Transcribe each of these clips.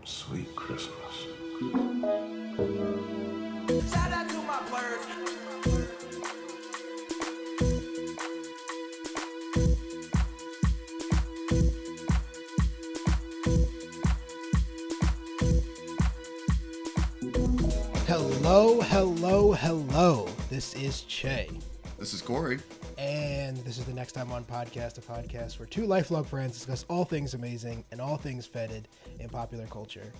Sweet Christmas. Shout out to my birds. Hello, hello, hello. This is Che. This is Cory. And this is the Next Time On Podcast, a podcast where two lifelong friends discuss all things amazing and all things fetid in popular culture.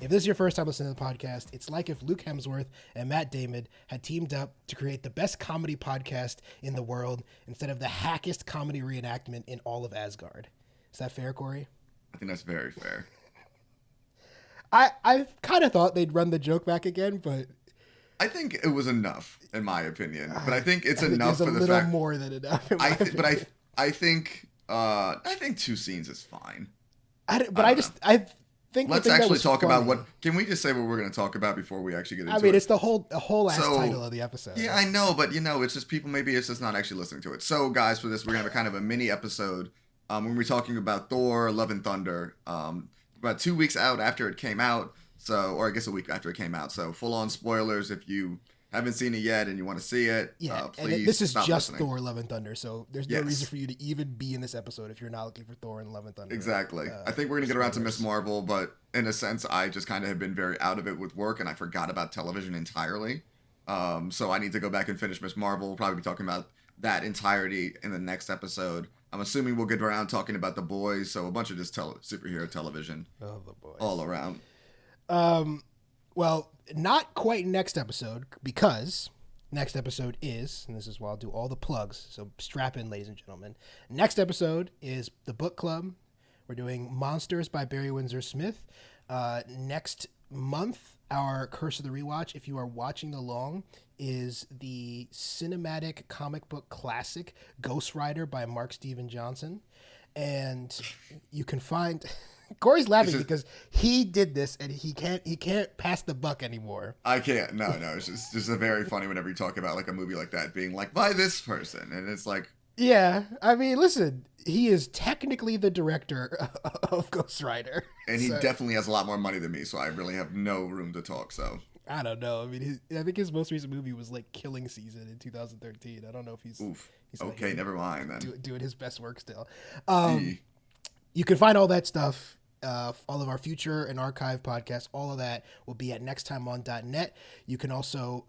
If this is your first time listening to the podcast, it's like if Luke Hemsworth and Matt Damon had teamed up to create the best comedy podcast in the world instead of the hackiest comedy reenactment in all of Asgard. Is that fair, Cory? I think that's very fair. I kind of thought they'd run the joke back again, but I think it was enough, in my opinion. But I think it's enough for the fact. It's a little more than enough. I think 2 scenes is fine. I think. Let's actually talk about what. Can we just say what we're going to talk about before we actually get into it? I mean, it's the whole last title of the episode. Yeah, I know, but it's just people. Maybe it's just not actually listening to it. So, guys, for this, we're going to have a kind of a mini episode. When we're talking about Thor: Love and Thunder. About 2 weeks out after it came out. So, or I guess a week after it came out. So, full-on spoilers if you haven't seen it yet and you want to see it. Yeah, please and this is stop just listening. Thor: Love and Thunder, so there's no reason for you to even be in this episode if you're not looking for Thor and Love and Thunder. Exactly. I think we're going to get around to Miss Marvel, but in a sense, I just kind of have been very out of it with work, and I forgot about television entirely. So I need to go back and finish Miss Marvel. We'll probably be talking about that entirety in the next episode. I'm assuming we'll get around talking about The Boys, so a bunch of just superhero television The Boys all around. Well, not quite next episode, because next episode is, and this is where I'll do all the plugs, so strap in, ladies and gentlemen. Next episode is the book club. We're doing Monsters by Barry Windsor Smith. Next month, our Curse of the Rewatch, if you are watching along, is the cinematic comic book classic Ghost Rider by Mark Steven Johnson. And you can find Cory's laughing because he did this and he can't pass the buck anymore. I can't. No. It's just a very funny whenever you talk about like a movie like that being like by this person, and it's like, yeah. I mean, listen, he is technically the director of Ghost Rider, and he definitely has a lot more money than me, so I really have no room to talk. So I don't know. I mean, I think his most recent movie was like Killing Season in 2013. I don't know if he's okay. Never mind then. Doing his best work still. You can find all that stuff. All of our future and archive podcasts, all of that will be at nexttimeon.net. You can also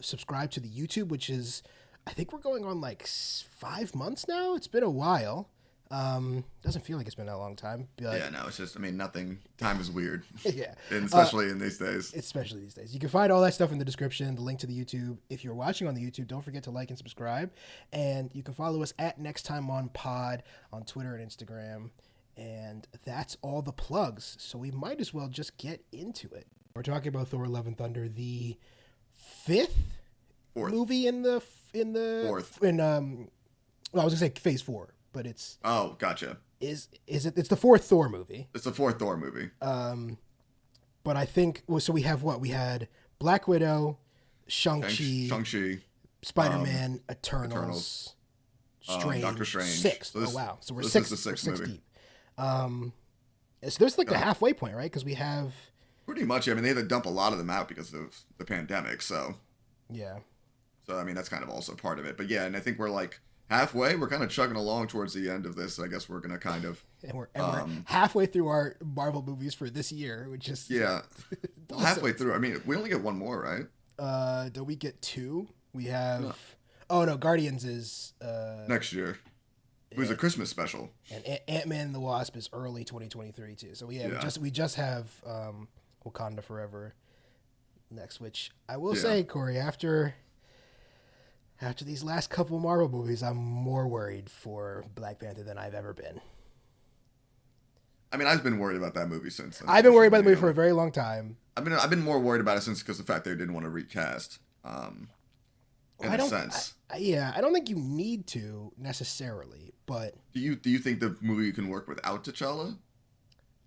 subscribe to the YouTube, which is, I think we're going on like 5 months now. It's been a while. Doesn't feel like it's been that long time. But yeah, no, it's just, nothing. Time is weird. Yeah. And especially in these days. Especially these days. You can find all that stuff in the description, the link to the YouTube. If you're watching on the YouTube, don't forget to like and subscribe. And you can follow us at Next Time On Pod on Twitter and Instagram. And that's all the plugs. So we might as well just get into it. We're talking about Thor: Love and Thunder, the fourth movie in the fourth. I was gonna say Phase 4, but it's gotcha. It's the fourth Thor movie. It's the fourth Thor movie. But I think so. We have what we had: Black Widow, Shang-Chi, Spider-Man, Eternals, Strange, Doctor Strange. 6. So wow! So we're this six. is the sixth we're 6 movie. deep. So there's like the halfway point, right? Because we have pretty much. I mean, they had to dump a lot of them out because of the pandemic. So yeah. So I mean, that's kind of also part of it. But yeah, and I think we're like halfway. We're kind of chugging along towards the end of this. So I guess we're gonna kind of and we're halfway through our Marvel movies for this year, which is halfway through. I mean, we only get one more, right? Do we get 2? We have. Oh no, Guardians is next year. It was a Christmas special. And Ant-Man and the Wasp is early 2023 too. So we just have Wakanda Forever next, which I will say, Cory, after these last couple Marvel movies, I'm more worried for Black Panther than I've ever been. I mean, I've been worried about that movie since. I've been worried about the movie for a very long time. I've been more worried about it since because of the fact they didn't want to recast. In a sense. I don't think you need to necessarily, but do you think the movie can work without T'Challa?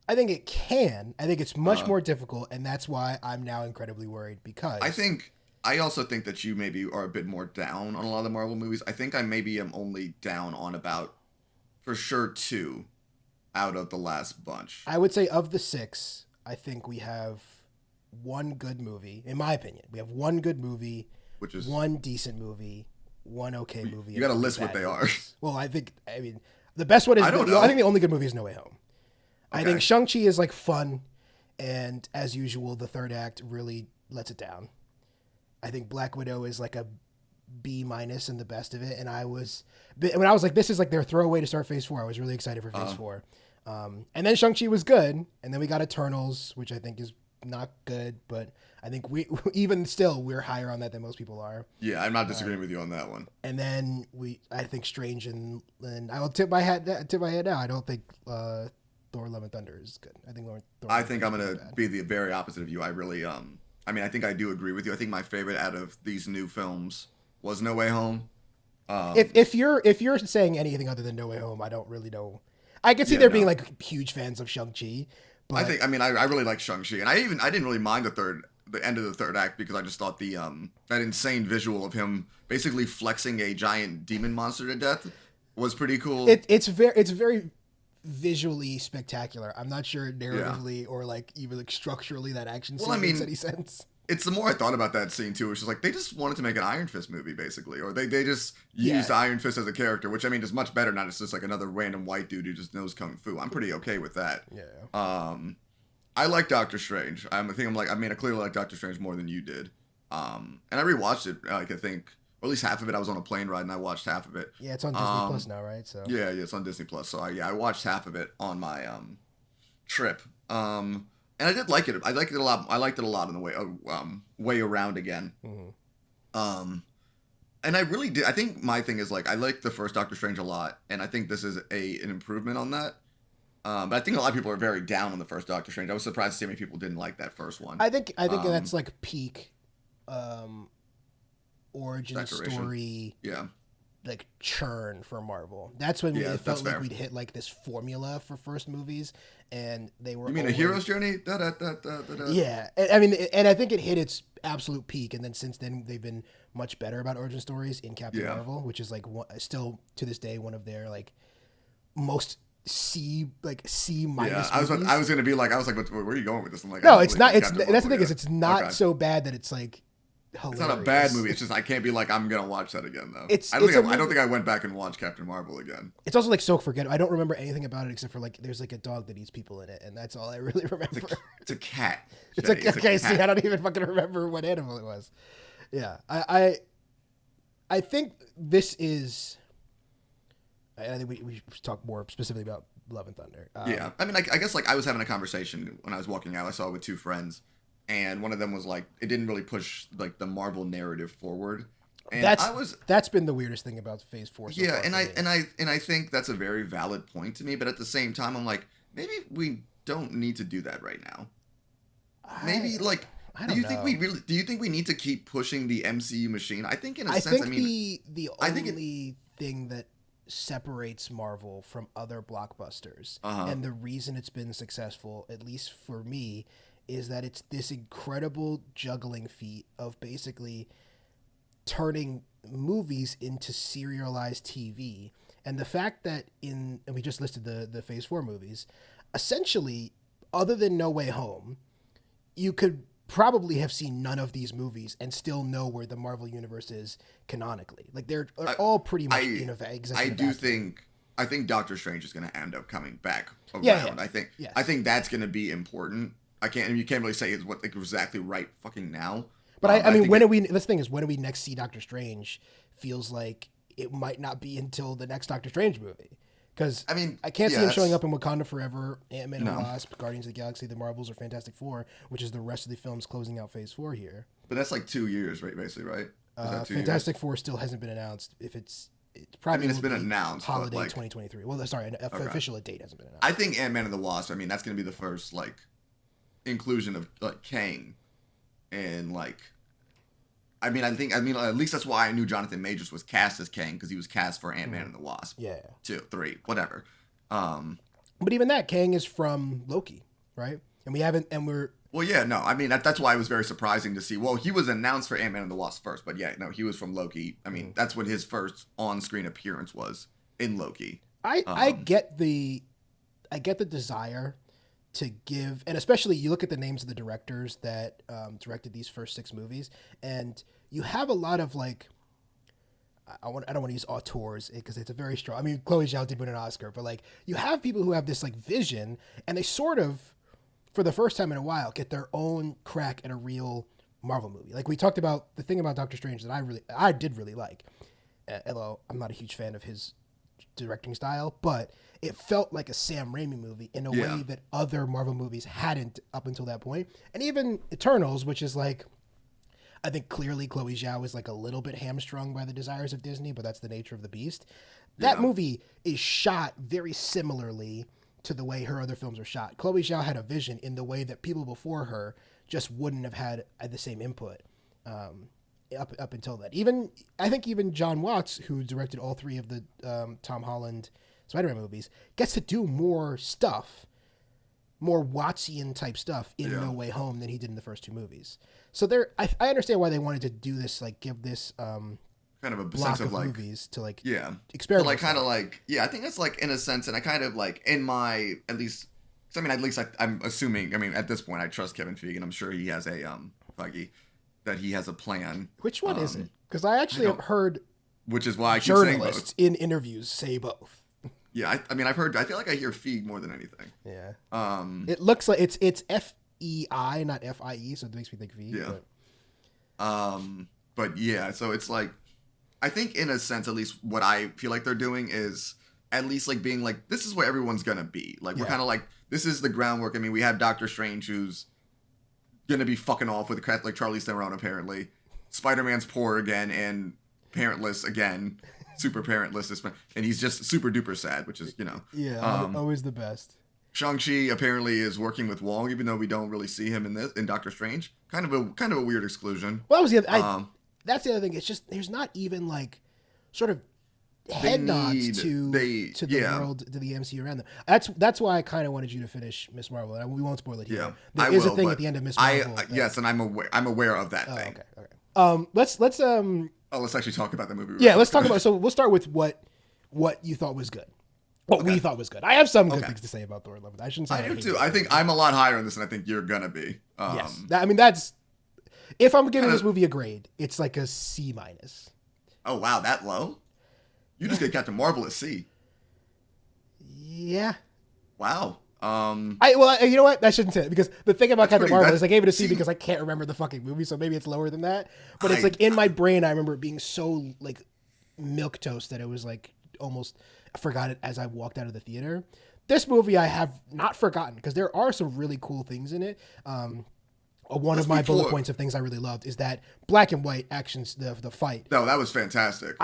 I think it can. I think it's much more difficult, and that's why I'm now incredibly worried because I also think that you maybe are a bit more down on a lot of the Marvel movies. I think I maybe am only down on about, for sure, 2 out of the last bunch. I would say of the 6, I think we have one good movie, in my opinion. We have one good movie, which is one decent movie, one okay movie. You got to and list three what bad they are. movies. Well, I mean, the best one is. I don't know. I think the only good movie is No Way Home. Okay. I think Shang-Chi is like fun, and as usual, the third act really lets it down. I think Black Widow is like a B- in the best of it, and when I was like, this is like their throwaway to start Phase 4. I was really excited for Phase 4. And then Shang-Chi was good, and then we got Eternals, which I think is not good, but I think even still we're higher on that than most people are. Yeah, I'm not disagreeing with you on that one. And then I think Strange and I will tip my head now. I don't think Thor: Love and Thunder is good. I think I'm gonna be the very opposite of you. I really I mean, I think I do agree with you. I think my favorite out of these new films was No Way Home. If you're saying anything other than No Way Home, I don't really know. I could see being like huge fans of Shang-Chi. But I really like Shang-Chi, and I didn't really mind the end of the third act because I just thought that insane visual of him basically flexing a giant demon monster to death was pretty cool. It's very visually spectacular. I'm not sure narratively or like even like structurally that action scene makes any sense. It's the more I thought about that scene too, which is like they just wanted to make an Iron Fist movie basically, or they just used Iron Fist as a character, which I mean is much better. Not just like another random white dude who just knows kung fu. I'm pretty okay with that. Yeah. I like Doctor Strange. I clearly like Doctor Strange more than you did. And I rewatched it. Like I think, or at least half of it. I was on a plane ride and I watched half of it. Yeah, it's on Disney Plus now, right? So yeah, it's on Disney Plus. So I watched half of it on my trip. And I did like it. I liked it a lot. I liked it a lot on the way around again. Mm-hmm. And I really did. I think my thing is like I liked the first Doctor Strange a lot, and I think this is an improvement on that. But I think a lot of people are very down on the first Doctor Strange. I was surprised to see how many people didn't like that first one. I think that's like peak origin story. Yeah. Like churn for Marvel. That's when it felt like we'd hit like this formula for first movies, and they were. You mean a hero's journey? Yeah, I mean, and I think it hit its absolute peak, and then since then they've been much better about origin stories in Captain Marvel, which is like still to this day one of their like most C minus. Yeah, I was gonna be like, where are you going with this? I'm like, no, it's not. That's the thing is, it's not so bad that it's like. Hilarious. It's not a bad movie. It's just I can't be like I'm gonna watch that again though. I don't think I went back and watched Captain Marvel again. It's also like so forgettable. I don't remember anything about it except for like there's like a dog that eats people in it, and that's all I really remember. It's a cat. It's like okay, see, I don't even fucking remember what animal it was. Yeah, I think this is. I think we should talk more specifically about Love and Thunder. Yeah, I mean, I guess like I was having a conversation when I was walking out. I saw it with two friends. And one of them was like, it didn't really push like the Marvel narrative forward. And that's been the weirdest thing about Phase 4. So yeah, far and I think that's a very valid point to me. But at the same time, I'm like, maybe we don't need to do that right now. Maybe like, do you think we need to keep pushing the MCU machine? I think in a sense, the only thing that separates Marvel from other blockbusters and the reason it's been successful, at least for me, is that it's this incredible juggling feat of basically turning movies into serialized TV. And the fact that and we just listed the Phase 4 movies, essentially, other than No Way Home, you could probably have seen none of these movies and still know where the Marvel Universe is canonically. Like they're all pretty much I think Doctor Strange is going to end up coming back around. Yeah. I think that's going to be important. You can't really say it's what exactly right fucking now. But I mean, when we next see Doctor Strange feels like it might not be until the next Doctor Strange movie. Because I can't see him showing up in Wakanda Forever, Ant-Man and Wasp, Guardians of the Galaxy, The Marvels, or Fantastic Four, which is the rest of the films closing out Phase 4 here. But that's like 2 years, right? Basically, right? Fantastic Four still hasn't been announced. It's probably it's been announced. Holiday 2023. Well, sorry, an official date hasn't been announced. I think Ant-Man and the Wasp. I mean, that's going to be the first like inclusion of like Kang, and like, I mean, at least that's why I knew Jonathan Majors was cast as Kang, because he was cast for Ant-Man and the Wasp. Yeah. 2, 3, whatever. But even that, Kang is from Loki, right? Well, yeah, no, I mean, that's why it was very surprising to see. Well, he was announced for Ant-Man and the Wasp first, but yeah, no, he was from Loki. I mean, that's what his first on-screen appearance was, in Loki. I get the desire to give, and especially you look at the names of the directors that directed these first 6 movies, and you have a lot of like, I don't want to use auteurs because it's a very strong. I mean, Chloe Zhao did win an Oscar, but like you have people who have this like vision, and they sort of, for the first time in a while, get their own crack at a real Marvel movie. Like we talked about the thing about Doctor Strange that I did really like, although I'm not a huge fan of his directing style, but it felt like a Sam Raimi movie in a way that other Marvel movies hadn't up until that point. And even Eternals, which is like, I think clearly Chloe Zhao is like a little bit hamstrung by the desires of Disney, but that's the nature of the beast. That movie is shot very similarly to the way her other films are shot. Chloe Zhao had a vision in the way that people before her just wouldn't have had the same input up until then. I think even John Watts, who directed all 3 of the Tom Holland Spider-Man movies, gets to do more stuff, more Wattsian type stuff in No Way Home than he did in the first 2 movies. So I understand why they wanted to do this, like give this kind of a block sense of like movies to like to experiment. like kind of like I think that's like in a sense, and I kind of like in my at least I'm assuming. I mean, at this point, I trust Kevin Feige, and I'm sure he has a Feige that he has a plan. Which one is it? Because I actually have heard, which is why I keep saying both. in interviews say both. Yeah, I mean, I've heard. I feel like I hear Feig more than anything. Yeah. It looks like it's FEI, not FIE, so it makes me think Feig. Yeah. But yeah, so it's like, I think in a sense, at least what I feel like they're doing is at least like being like, this is where everyone's gonna be. Like we're kind of like, this is the groundwork. I mean, we have Doctor Strange who's gonna be fucking off with like Charlize Theron apparently. Spider-Man's poor again and parentless again. Super parentless, and he's just super duper sad, which is, always the best. Shang-Chi apparently is working with Wong, even though we don't really see him in Doctor Strange. Kind of a weird exclusion. Well, that was the other, that's the other thing. It's just there's not even like sort of head nods to the world, to the MCU around them. That's why I kind of wanted you to finish Miss Marvel, and we won't spoil it here. Yeah, there is a thing at the end of Miss Marvel. Yes, and I'm aware of that thing. Okay. Let's let's actually talk about the movie. Yeah, let's talk about. So we'll start with what you thought was good. What we thought was good. I have some good things to say about Thor: Love and Thunder. I shouldn't say I do too. I think I'm a lot higher on this than I think you're gonna be. Yes, I mean that's. If I'm giving this movie a grade, it's like a C-. Oh wow, that low? You just get Captain Marvel a C. Yeah. Wow. You know what? I shouldn't say it because the thing about Captain Marvel is I gave it a C because I can't remember the fucking movie, so maybe it's lower than that. But it's like in my brain, I remember it being so like milquetoast that it was like almost I forgot it as I walked out of the theater. This movie I have not forgotten because there are some really cool things in it. One of my bullet points of things I really loved is that black and white actions, the fight. No, that was fantastic.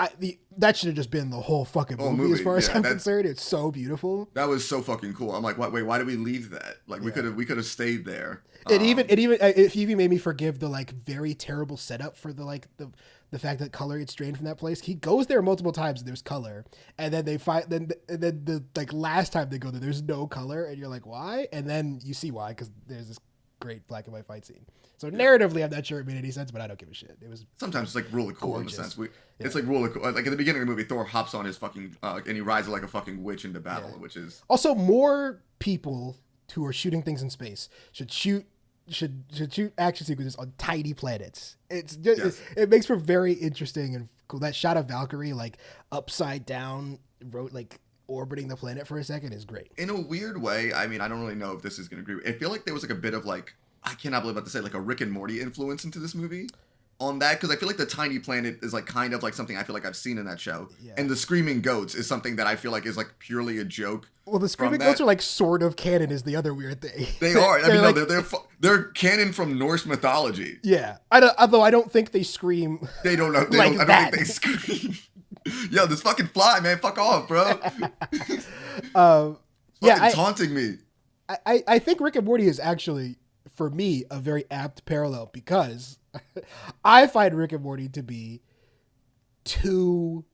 That should have just been the whole fucking movie as far as I'm concerned. It's so beautiful. That was so fucking cool. I'm like, wait, why did we leave that? Like we could have stayed there. It even made me forgive the like very terrible setup for the fact that color gets drained from that place. He goes there multiple times and there's color, and then they fight. Then the like last time they go there's no color, and you're like, why? And then you see why because there's this great black and white fight scene. So narratively, I'm not sure it made any sense, but I don't give a shit. It was sometimes it's like really cool gorgeous. In the sense it's like really cool. Like at the beginning of the movie, Thor hops on his fucking and he rides like a fucking witch into battle, which is also more people who are shooting things in space should shoot action sequences on tiny planets. It's just it makes for very interesting and cool. That shot of Valkyrie like upside down, orbiting the planet for a second is great. In a weird way, I mean, I don't really know if this is going to agree. I feel like there was like a bit of like, I cannot believe I'm about to say, like a Rick and Morty influence into this movie on that. Because I feel like the tiny planet is like kind of like something I feel like I've seen in that show. Yeah. And the screaming goats is something that I feel like is like purely a joke. Well, the screaming goats are like sort of canon is the other weird thing. They are. I mean, no, they're canon from Norse mythology. Yeah. Although I don't think they scream. They don't know. I don't think they scream. Yo, this fucking fly, man. Fuck off, bro. It's haunting me. I think Rick and Morty is actually, for me, a very apt parallel because I find Rick and Morty to be too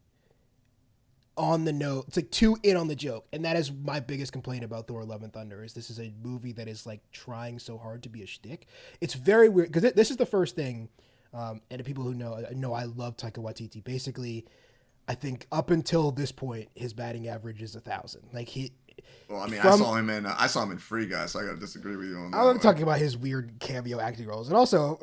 on the note. It's like too in on the joke. And that is my biggest complaint about Thor: Love and Thunder is this is a movie that is like trying so hard to be a shtick. It's very weird because this is the first thing, and the people who know I love Taika Waititi. Basically, I think up until this point, his batting average is 1,000. Like Well, I mean, from, I saw him in Free Guy, so I gotta disagree with you on that. I'm talking about his weird cameo acting roles, and also,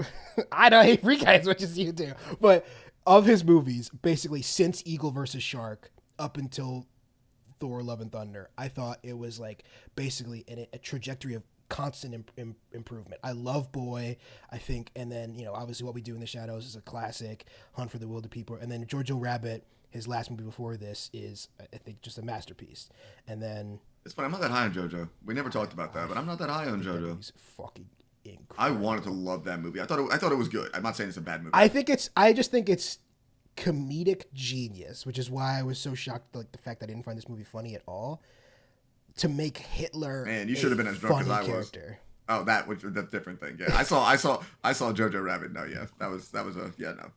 I don't hate Free Guy as much as you do, but of his movies, basically since Eagle versus Shark up until Thor: Love and Thunder, I thought it was like basically a trajectory of constant improvement. I love Boy, I think, and then obviously What We Do in the Shadows is a classic. Hunt for the Wilder People, and then Jojo Rabbit, his last movie before this, is I think just a masterpiece. And then it's funny, I'm not that high on JoJo. We never talked about that, but I'm not that high on JoJo. He's fucking incredible. I wanted to love that movie. I thought it was good. I'm not saying it's a bad movie. I just think it's comedic genius, which is why I was so shocked, like the fact that I didn't find this movie funny at all. To make Hitler, man, you should have been as drunk as I was. Oh, that's a different thing. Yeah, I saw Jojo Rabbit. No, yeah, that was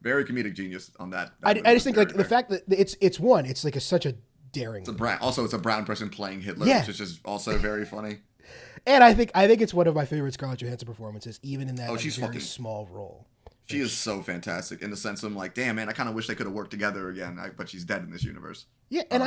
very comedic genius on that. I just think like the fact that it's like such a daring. It's a brown person playing Hitler, which is just also very funny. And I think it's one of my favorite Scarlett Johansson performances, even in that she's very small role. She is so fantastic in the sense of like, damn man, I kind of wish they could have worked together again. But she's dead in this universe. Yeah, and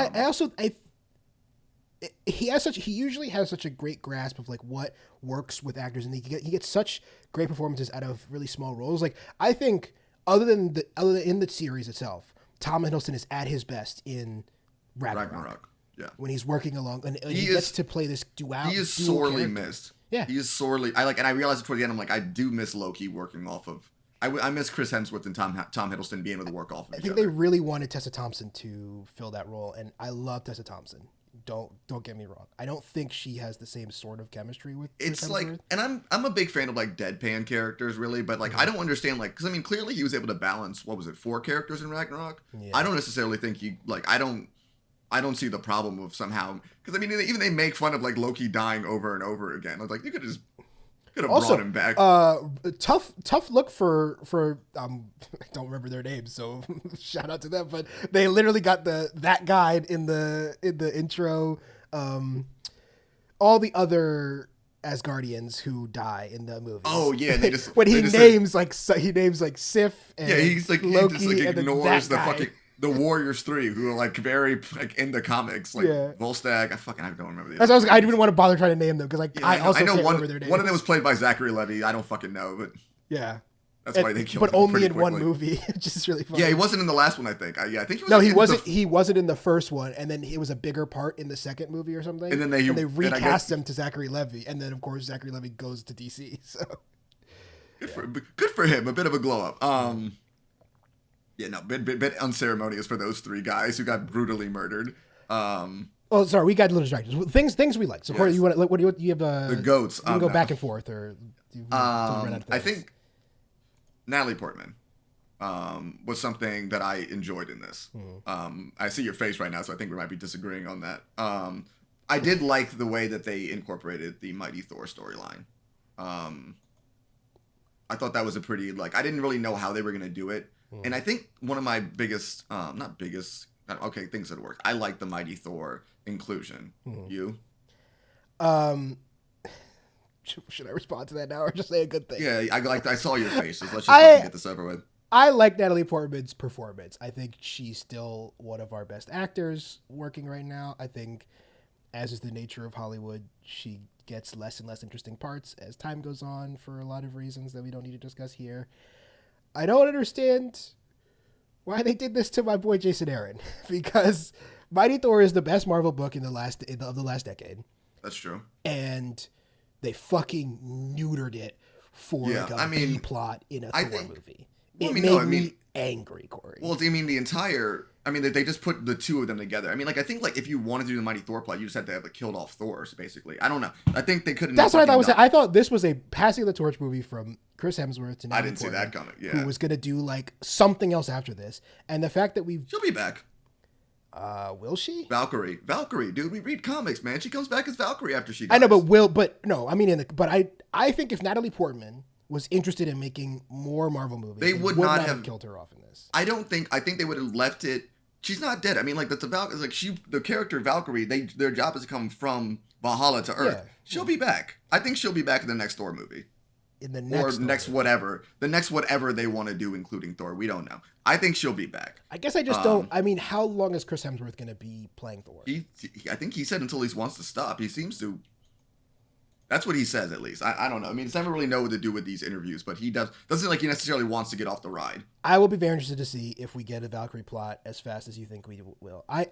he usually has such a great grasp of like what works with actors, and he gets such great performances out of really small roles. Like I think other than in the series itself, Tom Hiddleston is at his best in Ragnarok. Yeah, when he's working along and he gets to play this duality. He is sorely missed. Yeah, he is sorely. And I realized it toward the end. I'm like, I do miss Loki working off of. I miss Chris Hemsworth and Tom Hiddleston being able to work off of each other. I think they really wanted Tessa Thompson to fill that role, and I love Tessa Thompson. Don't get me wrong. I don't think she has the same sort of chemistry with. It's like, and I'm a big fan of like deadpan characters, really, but like I don't understand because I mean clearly he was able to balance 4 characters in Ragnarok. Yeah. I don't necessarily think I don't see the problem of somehow because I mean even they make fun of like Loki dying over and over again. Like you could have brought him back. Tough look for I don't remember their names, so shout out to them. But they literally got that guy in the intro. All the other Asgardians who die in the movie. Oh yeah, they just when he names like Sif. And he's like Loki, he just like ignores the guy. Fucking. The Warriors 3, who are like very like in the comics, like Volstagg. I don't remember the. I didn't want to bother trying to name them because I know can't remember their names. One of them was played by Zachary Levi. I don't fucking know, but yeah, that's why they killed him. But only in quickly. one movie, which is really funny. Yeah, he wasn't in the last one. I think. I think he was. No, he wasn't. He wasn't in the first one, and then it was a bigger part in the second movie or something. And then they recast him to Zachary Levi, and then of course Zachary Levi goes to DC. So good for him. A bit of a glow up. Yeah, no, bit unceremonious for those 3 guys who got brutally murdered. Oh, sorry, we got a little distracted. Things we like. So, Corey, you want? What do you have? The goats. You can go back and forth, or I think Natalie Portman was something that I enjoyed in this. I see your face right now, so I think we might be disagreeing on that. I did like the way that they incorporated the Mighty Thor storyline. I thought that was a pretty I didn't really know how they were going to do it. And I think one of my biggest, things that worked. I like the Mighty Thor inclusion. You? Should I respond to that now or just say a good thing? Yeah, I saw your faces. Let's just get this over with. I like Natalie Portman's performance. I think she's still one of our best actors working right now. I think, as is the nature of Hollywood, she gets less and less interesting parts as time goes on for a lot of reasons that we don't need to discuss here. I don't understand why they did this to my boy Jason Aaron, because Mighty Thor is the best Marvel book of the last decade. That's true. And they fucking neutered it for B plot in a Thor movie. It made me angry, Corey. Well, I mean the entire. I mean they just put the 2 of them together. I mean, I think if you wanted to do the Mighty Thor plot, you just had to have killed off Thors, basically. I don't know. I think they couldn't. That's what I thought. I thought this was a passing of the torch movie from Chris Hemsworth to Natalie I didn't see that coming. Yeah, who was gonna do something else after this, and the fact that she'll be back. Will she? Valkyrie, dude. We read comics, man. She comes back as Valkyrie after she dies. I know, I think if Natalie Portman was interested in making more Marvel movies, they would not have killed her off in this. I think they would have left it. She's not dead. I mean, that's the character Valkyrie. Their job is to come from Valhalla to Earth. Yeah. She'll be back. I think she'll be back in the next Thor movie. in the or next next order. whatever, the next whatever they want to do, including Thor. We don't know. I think she'll be back. I guess I just don't. I mean, how long is Chris Hemsworth going to be playing Thor? I think he said until he wants to stop. He seems to. That's what he says, at least. I don't know. I mean, it's never really know what to do with these interviews, but he doesn't seem like he necessarily wants to get off the ride. I will be very interested to see if we get a Valkyrie plot as fast as you think we will. I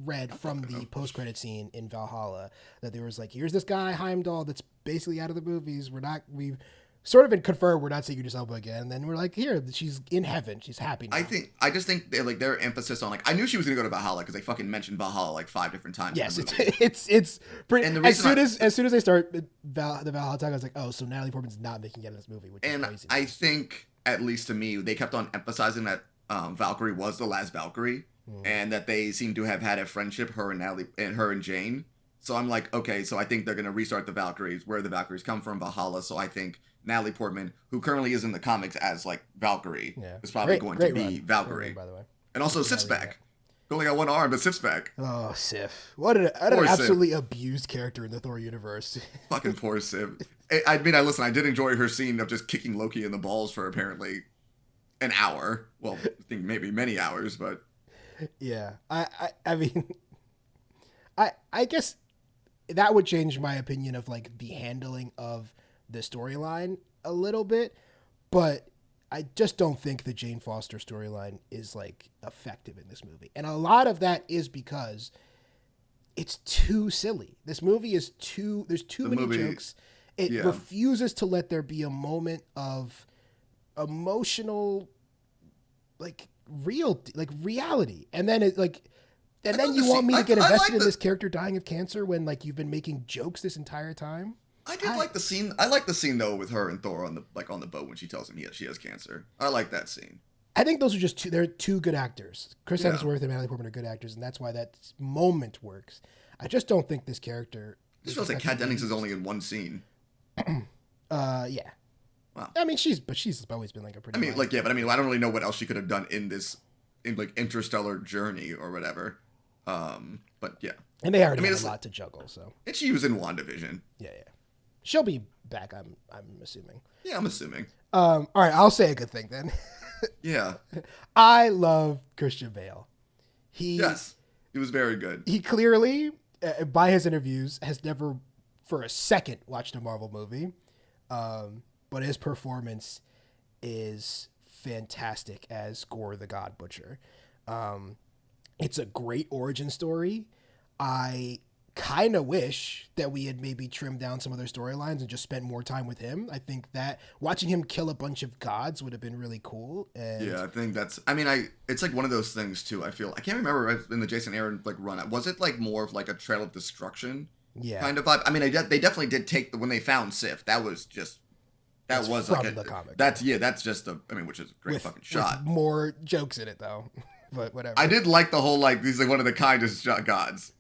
read from the post-credit scene in Valhalla that there was like, here's this guy Heimdall that's basically out of the movies. We've sort of been confirmed we're not seeing Idris Elba again. And then we're like, here, she's in heaven. She's happy now. I just think their emphasis on I knew she was gonna go to Valhalla because they fucking mentioned Valhalla like 5 different times. Yes, it's pretty. And as soon as they start the Valhalla talk, I was like, oh, so Natalie Portman's not making it in this movie, which is crazy. I think, at least to me, they kept on emphasizing that Valkyrie was the last Valkyrie, and that they seem to have had a friendship, her and Jane. So I'm like, okay, so I think they're gonna restart the Valkyries, where the Valkyries come from, Valhalla. So I think Natalie Portman, who currently is in the comics as like Valkyrie, is probably going to be Valkyrie. By the way. And also Sif's back. Only got one arm, but Sif's back. Oh, Sif. What an absolutely abused character in the Thor universe. Fucking poor Sif. I mean, I did enjoy her scene of just kicking Loki in the balls for apparently an hour. Well, I think maybe many hours, but yeah. I mean, I guess that would change my opinion of like the handling of the storyline a little bit, but I just don't think the Jane Foster storyline is like effective in this movie. And a lot of that is because it's too silly. This movie is there's too many jokes. It refuses to let there be a moment of emotional, like reality. And then then you want me to get invested in this character dying of cancer when like you've been making jokes this entire time? I like the scene. I like the scene though with her and Thor on the boat when she tells him she has cancer. I like that scene. I think those are just they're two good actors. Chris Hemsworth and Natalie Portman are good actors, and that's why that moment works. I just don't think this character. This feels like Kat Dennings is only in one scene. Yeah. Wow. I mean, she's always been like a pretty. I mean, but I don't really know what else she could have done in like interstellar journey or whatever. But yeah. And they already have a lot to juggle, so. And she was in WandaVision. Yeah. She'll be back, I'm assuming. Yeah, I'm assuming. All right, I'll say a good thing then. Yeah. I love Christian Bale. Yes, he was very good. He clearly, by his interviews, has never for a second watched a Marvel movie. But his performance is fantastic as Gore the God Butcher. It's a great origin story. I kind of wish that we had maybe trimmed down some other storylines and just spent more time with him. I think that watching him kill a bunch of gods would have been really cool. And yeah, I think it's like one of those things too. I can't remember in the Jason Aaron like run. Was it like more of like a Trail of Destruction? Yeah. Kind of vibe. I mean, they definitely did take when they found Sif. That was from like the comic. That's just which is a great fucking shot. With more jokes in it though, but whatever. I did like the whole like he's like one of the kindest gods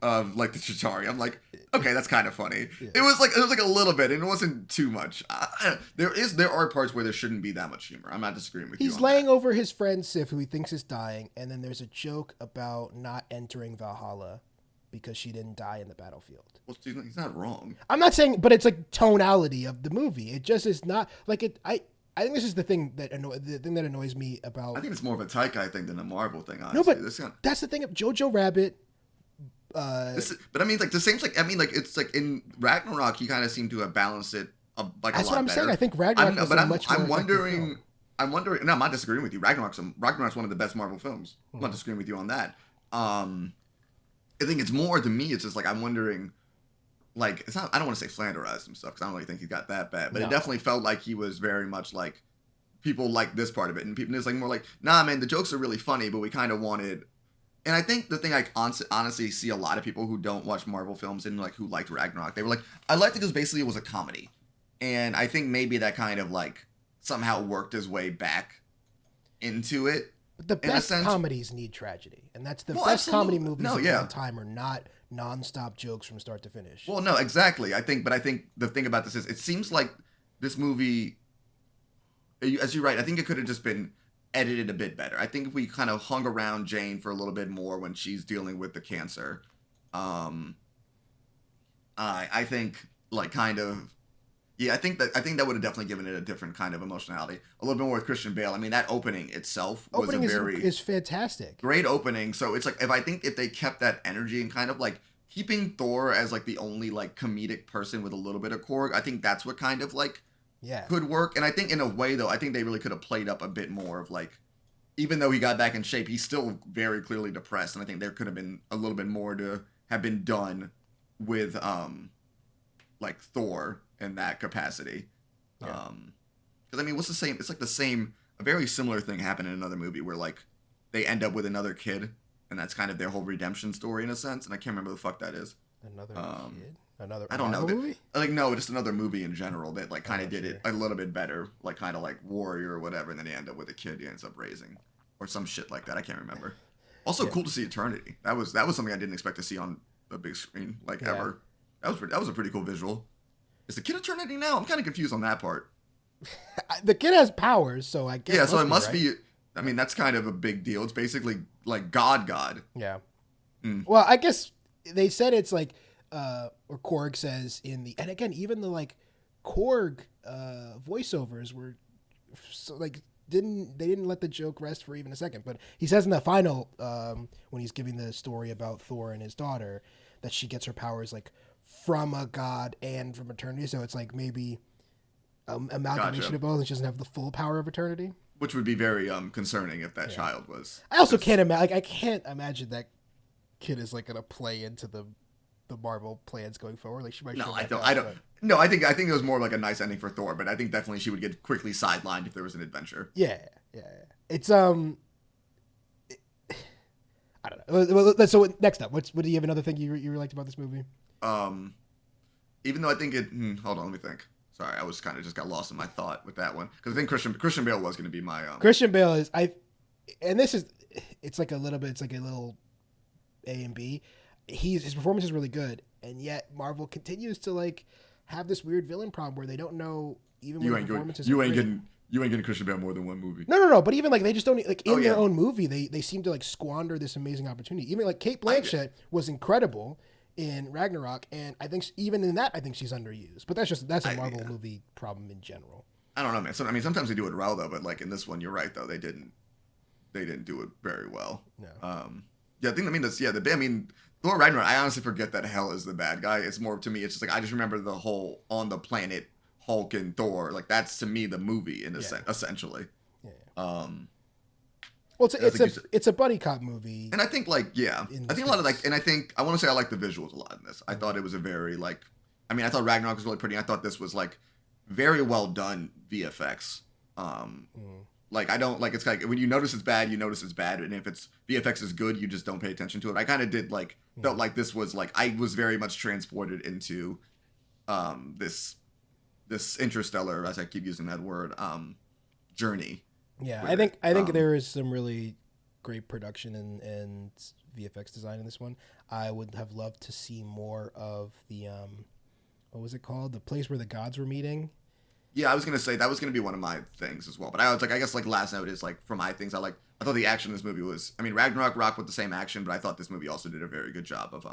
of like the Chitauri. I'm like, okay, that's kind of funny. Yeah. It was like a little bit, and it wasn't too much. There are parts where there shouldn't be that much humor. I'm not disagreeing with you. He's laying over his friend Sif, who he thinks is dying, and then there's a joke about not entering Valhalla because she didn't die in the battlefield. Well, he's not wrong. I'm not saying, but it's like tonality of the movie. It just is not like it. I think this is the thing that annoys me about. I think it's more of a Taika thing than a Marvel thing. Honestly. No, but that's the thing. Jojo Rabbit. But I mean, like the same. Like it's like in Ragnarok, he kind of seemed to have balanced it like that's a lot what I'm better. saying. I think Ragnarok was a much more. I'm wondering. No, I'm not disagreeing with you. Ragnarok's one of the best Marvel films. I'm not disagreeing with you on that. I think it's more to me. It's just like I'm wondering. Like it's not. I don't want to say slanderized and stuff because I don't really think he got that bad. But it definitely felt like he was very much like people like this part of it, and people it's like more like, nah, man, the jokes are really funny, but we kind of wanted. And I think the thing I honestly see a lot of people who don't watch Marvel films and like who liked Ragnarok, they were like, I liked it because basically it was a comedy, and I think maybe that kind of like somehow worked his way back into it. But the best comedies need tragedy, and that's the best comedy movies of all time are not nonstop jokes from start to finish. Well, no, exactly. I think the thing about this is it seems like this movie, as you're right, I think it could have just been edited a bit better. I think if we kind of hung around Jane for a little bit more when she's dealing with the cancer, I think like kind of, Yeah, I think that would have definitely given it a different kind of emotionality. A little bit more with Christian Bale. I mean, that opening itself was Opening a very is fantastic. great opening. So it's like if they kept that energy and kind of like keeping Thor as like the only like comedic person with a little bit of Korg, I think that's what kind of like could work. And I think in a way though, I think they really could have played up a bit more of like, even though he got back in shape, he's still very clearly depressed. And I think there could have been a little bit more to have been done with like Thor in that capacity. Because I mean, what's the same? It's like the same. A very similar thing happened in another movie where like they end up with another kid, and that's kind of their whole redemption story in a sense. And I can't remember the fuck that is. Another kid. Another. I don't know. Movie? Like no, just another movie in general that like kind of did it a little bit better, like kind of like Warrior or whatever. And then they end up with a kid he ends up raising, or some shit like that. I can't remember. Also, cool to see Eternity. That was something I didn't expect to see on the big screen like ever. That was a pretty cool visual. Is the kid Eternity now? I'm kind of confused on that part. The kid has powers, so I guess. Yeah, so it must be. I mean, that's kind of a big deal. It's basically like God. Yeah. Well, I guess they said it's like, or Korg says and again, even the like Korg voiceovers were so like they didn't let the joke rest for even a second. But he says in the final, when he's giving the story about Thor and his daughter, that she gets her powers like from a god and from eternity. So it's like maybe amalgamation of both, and she doesn't have the full power of eternity. Which would be very concerning if that child was. I also can't imagine. Like, I can't imagine that kid is like going to play into the Marvel plans going forward. Like she might. No, I don't. No, I think it was more like a nice ending for Thor, but I think definitely she would get quickly sidelined if there was an adventure. Yeah. It's I don't know. So next up, what do you have another thing you liked about this movie? Even though I think it. Hold on, let me think. Sorry, I was kind of just got lost in my thought with that one because I think Christian Bale was going to be my. Christian Bale is it's like a little A and B. His performance is really good, and yet Marvel continues to like have this weird villain problem where they don't know even when the performance is. You ain't getting Christian Bale more than one movie. No. But even like they just don't like in their own movie. They seem to like squander this amazing opportunity. Even like Kate Blanchett was incredible in Ragnarok, and I think even in that, I think she's underused. But that's a Marvel movie problem in general. I don't know, man. I mean, sometimes they do it well though, but like in this one, you're right though. They didn't do it very well. No. I think Thor Ragnarok. I honestly forget that Hel is the bad guy. It's more to me. It's just like I just remember the whole on the planet Hulk and Thor. Like that's to me the movie in a sense, essentially. Yeah. Well, it's a buddy cop movie, and I think I think a lot of like, and I think I want to say I like the visuals a lot in this. I thought it was a very like, I mean, I thought Ragnarok was really pretty. I thought this was like very well done VFX. Like I don't like it's like when you notice it's bad, and if it's VFX is good, you just don't pay attention to it. I kind of did like felt like this was like I was very much transported into this Interstellar, as I keep using that word, journey. Yeah, I think there is some really great production and VFX design in this one. I would have loved to see more of the what was it called? The place where the gods were meeting. Yeah, I was gonna say that was gonna be one of my things as well. But I was like, I guess like last note is like for my things. I thought the action in this movie was. I mean, Ragnarok rocked with the same action, but I thought this movie also did a very good job of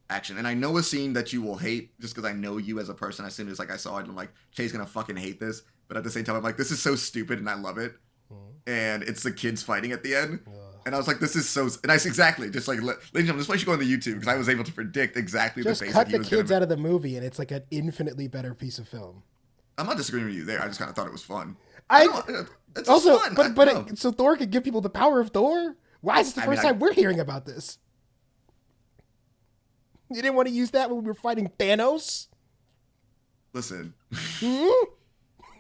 action. And I know a scene that you will hate just because I know you as a person. As soon as like I saw it, I'm like, Che's gonna fucking hate this. But at the same time, I'm like, this is so stupid, and I love it. And it's the kids fighting at the end. And I was like, this is so... And I exactly, just like, ladies and gentlemen, this why you should go on the YouTube, because I was able to predict exactly just the face cut the kids out of the movie, and it's like an infinitely better piece of film. I'm not disagreeing with you there. I just kind of thought it was fun. It's also fun. But so Thor could give people the power of Thor? Why is this the first time we're hearing about this? You didn't want to use that when we were fighting Thanos? Listen.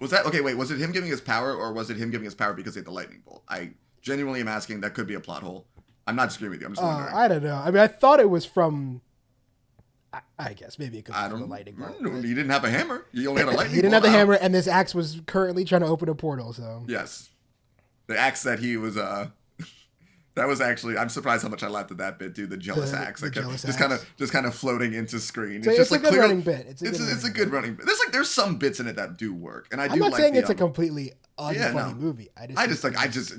Was that okay? Wait, was it him giving his power, or was it him giving his power because he had the lightning bolt? I genuinely am asking. That could be a plot hole. I'm not disagreeing with you. I'm just wondering. I don't know. I mean, I thought it was from. I guess maybe it could be from the lightning bolt. He didn't have a hammer. He only had a lightning bolt. He didn't have the hammer, and this axe was currently trying to open a portal. So yes, the axe that he was. That was actually. I'm surprised how much I laughed at that bit, dude. The jealous axe, just kind of floating into screen. So it's just a good running bit. It's a good running bit. There's some bits in it that do work, and I'm not saying it's a completely unfunny movie.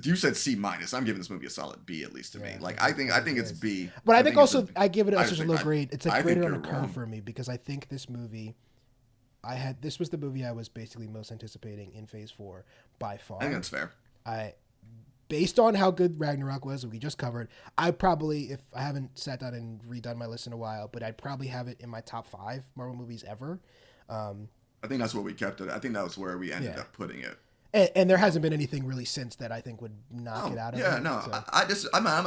You said C-. I'm giving this movie a solid B at least to me. Like I think it's B. But I think also I give it such a low grade. It's like graded on a curve for me because I think this movie this was the movie I was basically most anticipating in Phase 4 by far. I think that's fair. Based on how good Ragnarok was, we just covered, I probably, if I haven't sat down and redone my list in a while, but I'd probably have it in my top 5 Marvel movies ever. I think that's what we kept it. I think that was where we ended up putting it. And there hasn't been anything really since that I think would knock it out of it. Yeah, no, so. I'm not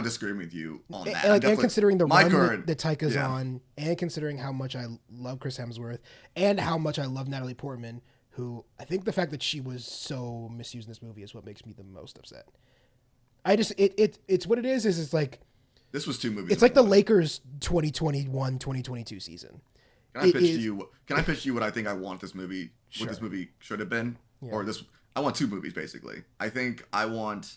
disagreeing with you on that. And considering the run that Taika's on, and considering how much I love Chris Hemsworth, and how much I love Natalie Portman, who I think the fact that she was so misused in this movie is what makes me the most upset. It's what it is it's like this was 2 movies. It's like the Lakers 2021-2022 season. Can I pitch to you what I think I want this movie? Sure. What this movie should have been, or this? I want 2 movies basically. I think I want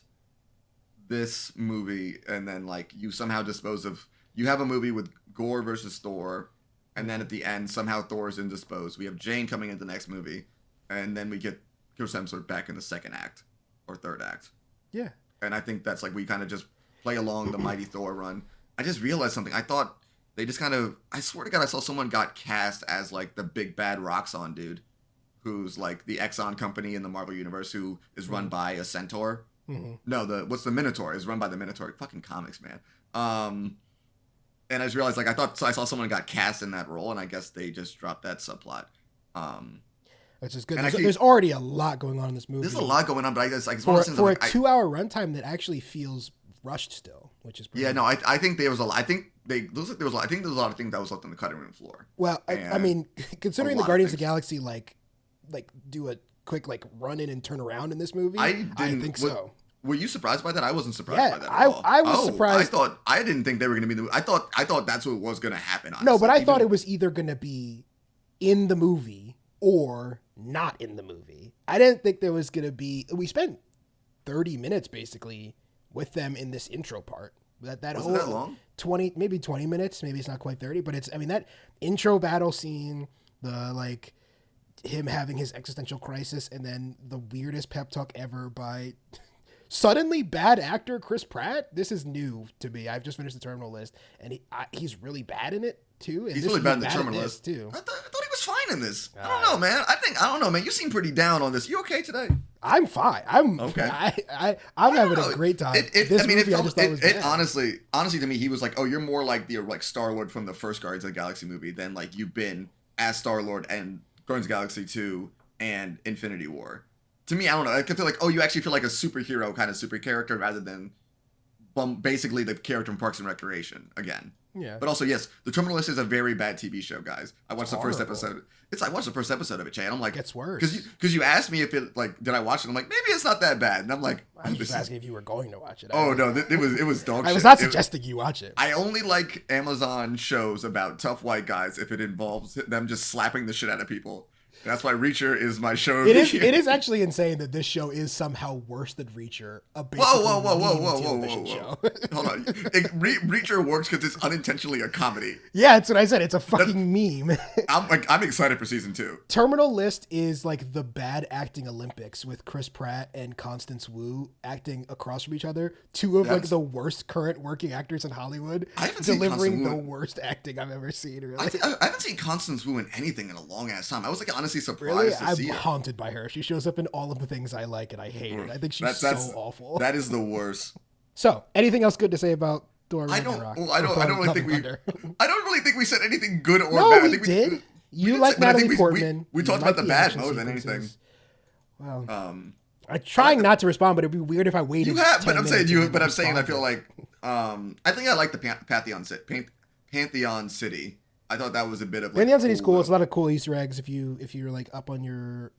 this movie, and then like you somehow dispose of. You have a movie with Gore versus Thor, and then at the end somehow Thor is indisposed. We have Jane coming into the next movie. And then we get Chris Hemsworth back in the 2nd act or 3rd act. Yeah. And I think that's like we kind of just play along the Mighty Thor run. I just realized something. I thought they just kind of... I swear to God, I saw someone got cast as like the big bad Roxxon dude, who's like the Exxon company in the Marvel Universe, who is run by a centaur. Mm-hmm. No, what's the Minotaur? Is run by the Minotaur. Fucking comics, man. And I just realized, like, I saw someone got cast in that role, and I guess they just dropped that subplot. Which is good. There's already a lot going on in this movie. There's a lot going on, but I guess like for a 2-hour runtime that actually feels rushed still, which is pretty no. I think there was a lot. I think there was a lot of things that was left on the cutting room floor. Well, I mean, considering the Guardians of the Galaxy like do a quick like run in and turn around in this movie, I think so. Were you surprised by that? I wasn't surprised by that at all. I was surprised. I didn't think they were going to be I thought that's what was going to happen. Honestly. No, but I thought it was either going to be in the movie or not in the movie. I didn't think there was going to be... We spent 30 minutes basically with them in this intro part. That Wasn't that long? 20 minutes. Maybe it's not quite 30, but that intro battle scene, the like him having his existential crisis, and then the weirdest pep talk ever by suddenly bad actor Chris Pratt. This is new to me. I've just finished the Terminal List, and he's really bad in it too. And he's really bad in the Terminal List too. I thought he was fine in this. I don't know, man. I don't know, man. You seem pretty down on this. You okay today? I'm fine. I'm okay. I'm having a great time. Honestly, to me, he was like, oh, you're more like the Star-Lord from the first Guardians of the Galaxy movie than like you've been as Star-Lord and Guardians of the Galaxy 2 and Infinity War. To me, I don't know. I could feel like, oh, you actually feel like a superhero kind of super character rather than basically the character from Parks and Recreation again. Yeah. But also, yes, The Terminal List is a very bad TV show, guys. I watched the first episode. I watched the first episode of it, Che, and I'm like, it's worse. Because you asked me if it did I watch it? I'm like, maybe it's not that bad, and I'm like, I'm just asking if you were going to watch it. Oh no, it was dog shit. I was not suggesting you watch it. I only like Amazon shows about tough white guys if it involves them just slapping the shit out of people. That's why Reacher is my show. It is actually insane that this show is somehow worse than Reacher. Whoa! Hold on. Reacher works because it's unintentionally a comedy. Yeah, that's what I said. It's a fucking meme. I'm excited for season 2. Terminal List is like the bad acting Olympics with Chris Pratt and Constance Wu acting across from each other. Two of like the worst current working actors in Hollywood, delivering the worst acting I've ever seen. Really. I haven't seen Constance Wu in anything in a long ass time. I was like honestly surprised really? to see I'm haunted by her. She shows up in all of the things I like and I hate it. I think she's so awful. That is the worst. So, anything else good to say about Thor? I don't really think we said anything good or bad. No, we did. You like Natalie Portman. We talked about the bad more than anything. Well, I'm trying not to respond, but it'd be weird if I waited. You have, but I'm saying I feel like I think I like the Pantheon City. I thought that was a bit of like Pantheon City's cool. It's a lot of cool Easter eggs if you're like up on your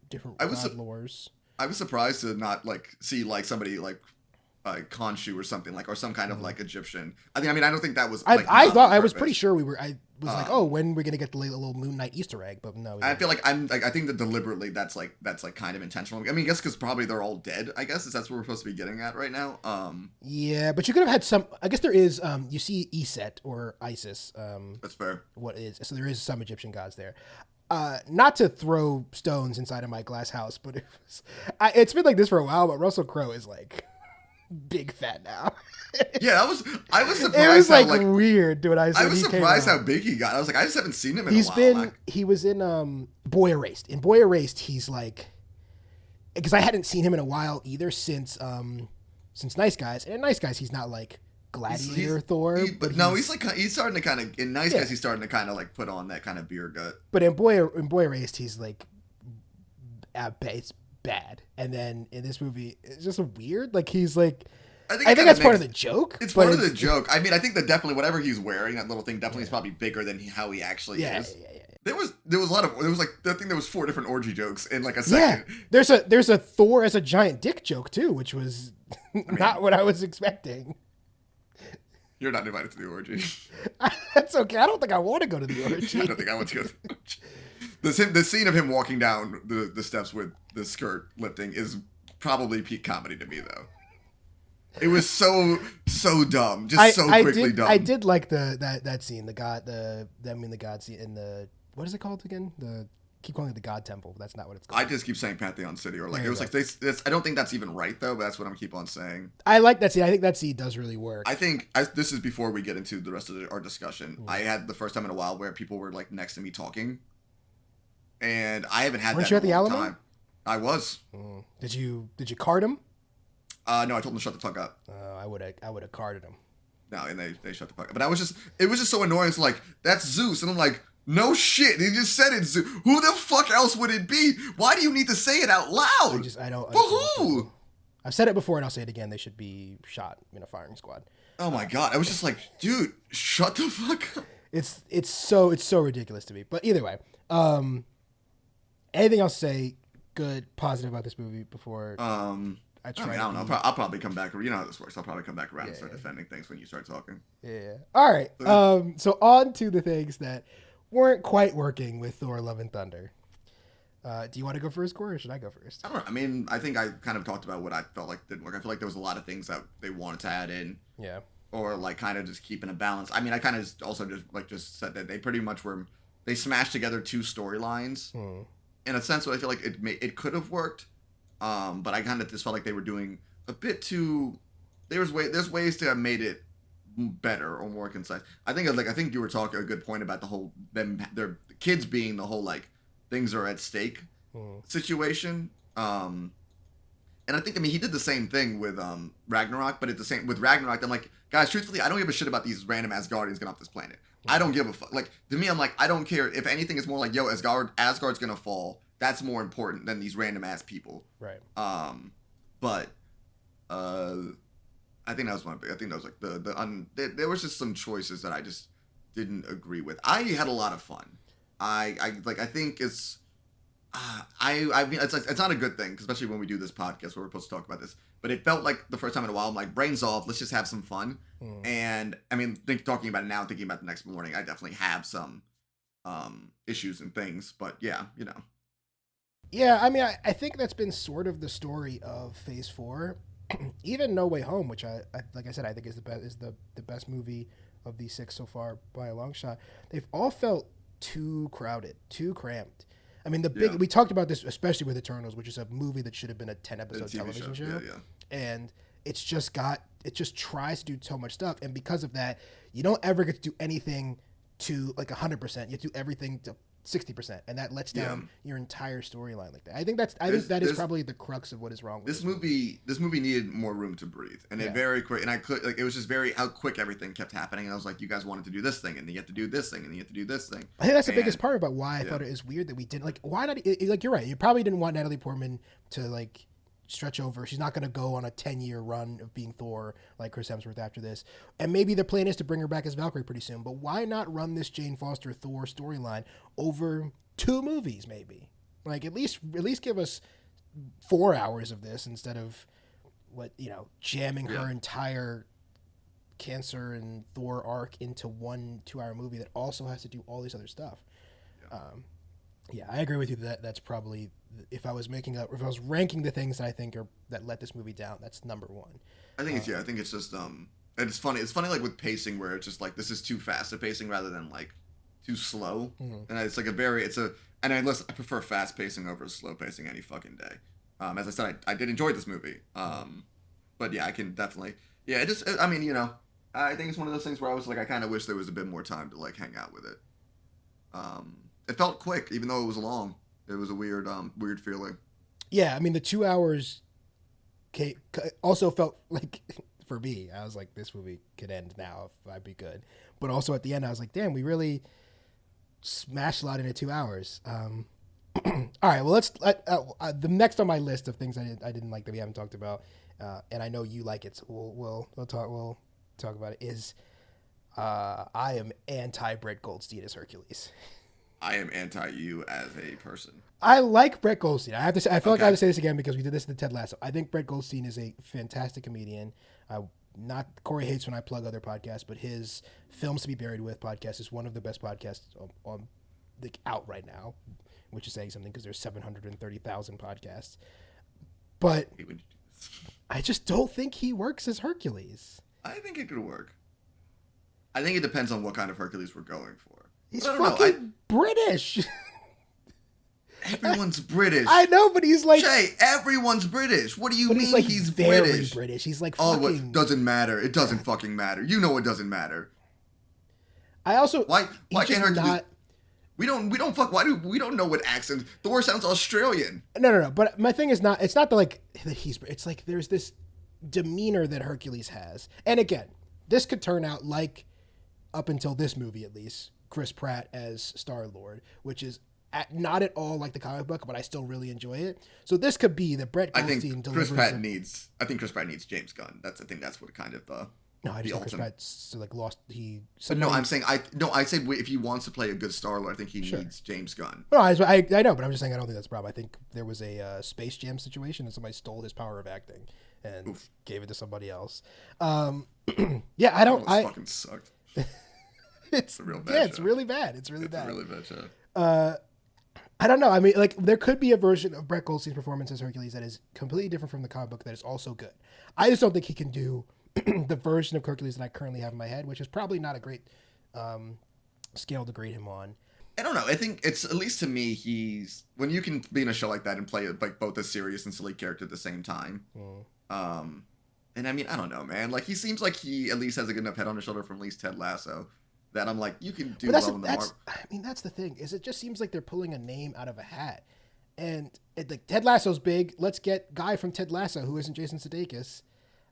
different lores. I was surprised to not like see like somebody like Khonshu or something like, or some kind of like Egyptian. I don't think that was. I was pretty sure we were. I was like, oh, when we're gonna get the little Moon Knight Easter egg, but no. I feel like I think that deliberately that's kind of intentional. I mean, I guess because probably they're all dead. I guess that's what we're supposed to be getting at right now. Yeah, but you could have had some. I guess there is. You see Iset or Isis. That's fair. So there is some Egyptian gods there. Not to throw stones inside of my glass house, but it's been like this for a while. But Russell Crowe is like big fat now. Yeah, I was surprised. It was how, like weird, dude. I was surprised how big he got. I was like, I just haven't seen him in a while. He was in Boy Erased. In Boy Erased, he's like, because I hadn't seen him in a while either since Nice Guys. And in Nice Guys, he's not like Gladiator Thor. But no, he's starting to kind of, in Nice Guys, he's starting to kind of like put on that kind of beer gut. But in Boy Erased, he's like, it's bad. And then in this movie, it's just weird. Like he's like, I think that's part of the joke. It's part of the joke. I mean, I think that definitely whatever he's wearing, that little thing definitely is probably bigger than how he actually is. Yeah. There was a lot of, it was like, I think there was 4 different orgy jokes in like a second. Yeah. There's a Thor as a giant dick joke too, which was not what I was expecting. You're not invited to the orgy. That's okay. I don't think I want to go to the orgy. I don't think I want to go to the orgy. The scene of him walking down the steps with the skirt lifting is probably peak comedy to me, though. It was so dumb, just dumb. I did like that scene, the god scene in the, what is it called again? Keep calling it the God Temple. That's not what it's called. I just keep saying Pantheon City, or like it was like this. I don't think that's even right though, but that's what I'm keep on saying. I like that scene. I think that scene does really work. I think this is before we get into the rest of our discussion. I had the first time in a while where people were like next to me talking, and I haven't had Weren't that you in a at long the Alamo? time. I was. Did you card him? No, I told them to shut the fuck up. I would have carded him. No, and they shut the fuck up. But it was just so annoying. It's like, that's Zeus, and I'm like, no shit. He just said it's Zeus. Who the fuck else would it be? Why do you need to say it out loud? I don't. For who? I've said it before and I'll say it again. They should be shot in a firing squad. Oh my god! I was just like, dude, shut the fuck up. It's so ridiculous to me. But either way, anything else to say good, positive about this movie before? I don't know. I'll probably come back. You know how this works. I'll probably come back around and start defending things when you start talking. Yeah. All right. So on to the things that weren't quite working with Thor: Love and Thunder. Do you want to go first, Cory, or should I go first? I don't know. I mean, I think I kind of talked about what I felt like didn't work. I feel like there was a lot of things that they wanted to add in. Yeah. Or like kind of just keeping a balance. I mean, I kind of also just said that they pretty much they smashed together 2 storylines. In a sense, so I feel like it could have worked. But I kind of just felt like they were doing a bit too. There's ways to have made it better or more concise. I think you were talking a good point about the whole their kids being the whole like things are at stake situation. And I think he did the same thing with Ragnarok, but with Ragnarok, I'm like, guys, truthfully, I don't give a shit about these random Asgardians getting off this planet. I don't give a fuck. Like to me, I'm like, I don't care if anything is more like, yo, Asgard's gonna fall. That's more important than these random ass people. Right. But I think that was like there was just some choices that I just didn't agree with. I had a lot of fun. I think it's I mean it's not a good thing, especially when we do this podcast where we're supposed to talk about this. But it felt like the first time in a while, I'm like, brains off, let's just have some fun. And I mean, talking about it now, thinking about the next morning, I definitely have some issues and things. But yeah, you know. Yeah, I mean, I think that's been sort of the story of Phase 4. Even No Way Home, which I like I said, I think is the best movie of these 6 so far by a long shot. They've all felt too crowded, too cramped. I mean, we talked about this, especially with Eternals, which is a movie that should have been a 10-episode television show. Yeah. And it just tries to do so much stuff. And because of that, you don't ever get to do anything to like 100%. You have to do everything to 60%, and that lets down your entire storyline like that. I think that is probably the crux of what is wrong with this movie. This movie needed more room to breathe, and it very quick. And it was just very how quick everything kept happening. And I was like, you guys wanted to do this thing, and then you have to do this thing, and then you have to do this thing. I think that's the biggest part about why I thought it is weird that we didn't like. Why not? Like you're right. You probably didn't want Natalie Portman to like stretch over. She's not going to go on a 10-year run of being Thor like Chris Hemsworth after this. And maybe the plan is to bring her back as Valkyrie pretty soon. But why not run this Jane Foster Thor storyline over 2 movies maybe? Like at least give us 4 hours of this instead of jamming her entire Cancer and Thor arc into one 2-hour movie that also has to do all these other stuff. I agree with you that's probably, if I was ranking the things that I think that let this movie down, that's number 1. I think it's just and it's funny like with pacing where it's just like this is too fast a pacing rather than like too slow. And it's like and I prefer fast pacing over slow pacing any fucking day. As I said, I did enjoy this movie. But but yeah, I can definitely. Yeah, it just. I mean, I think it's one of those things where I was like, I kind of wish there was a bit more time to like hang out with it. It felt quick, even though it was long. It was a weird feeling. Yeah, I mean the 2 hours also felt like for me, I was like, this movie could end now if I'd be good. But also at the end, I was like, damn, we really smashed a lot into 2 hours. All right, well, let's the next on my list of things I didn't like that we haven't talked about, and I know you like it, so we'll talk about it. Is I am anti Brett Goldstein as Hercules. I am anti you as a person. I like Brett Goldstein. I have to say, I feel like I have to say this again because we did this in the Ted Lasso. I think Brett Goldstein is a fantastic comedian. Not Corey hates when I plug other podcasts, but his Films to Be Buried With podcast is one of the best podcasts on like out right now, which is saying something because there's 730,000 podcasts. But I just don't think he works as Hercules. I think it could work. I think it depends on what kind of Hercules we're going for. He's fucking British. Everyone's British. I know, but he's like... Che, everyone's British. What do you mean he's, like, he's very British? He's like fucking... Oh, it doesn't matter. It doesn't fucking matter. You know it doesn't matter. I also... Why can't Hercules... Not... We don't fuck... we don't know what accent... Thor sounds Australian. No. But my thing is not... It's not that he's... It's like there's this demeanor that Hercules has. And again, this could turn out like, up until this movie at least, Chris Pratt as Star-Lord, which is not at all like the comic book, but I still really enjoy it. So this could be that Brett Goldstein delivers... I think Chris Pratt needs James Gunn. I think that's what kind of No, I just think Chris Pratt's like lost. No, I'm saying I said if he wants to play a good Star-Lord, I think he needs James Gunn. No, I know, but I'm just saying I don't think that's a problem. I think there was a Space Jam situation and somebody stole his power of acting and gave it to somebody else. Yeah, I don't. It fucking sucked. It's a real bad. Yeah, show. It's really bad. It's really bad. A really bad show. I don't know. I mean, like, there could be a version of Brett Goldstein's performance as Hercules that is completely different from the comic book that is also good. I just don't think he can do the version of Hercules that I currently have in my head, which is probably not a great scale to grade him on. I don't know. I think it's, at least to me, he's... When you can be in a show like that and play like both a serious and silly character at the same time. And I mean, I don't know, man. Like, he seems like he at least has a good enough head on his shoulder from at least Ted Lasso that I'm like, you can do well in the Marvel. I mean, that's the thing, is it just seems like they're pulling a name out of a hat. And like Ted Lasso's big. Let's get guy from Ted Lasso who isn't Jason Sudeikis.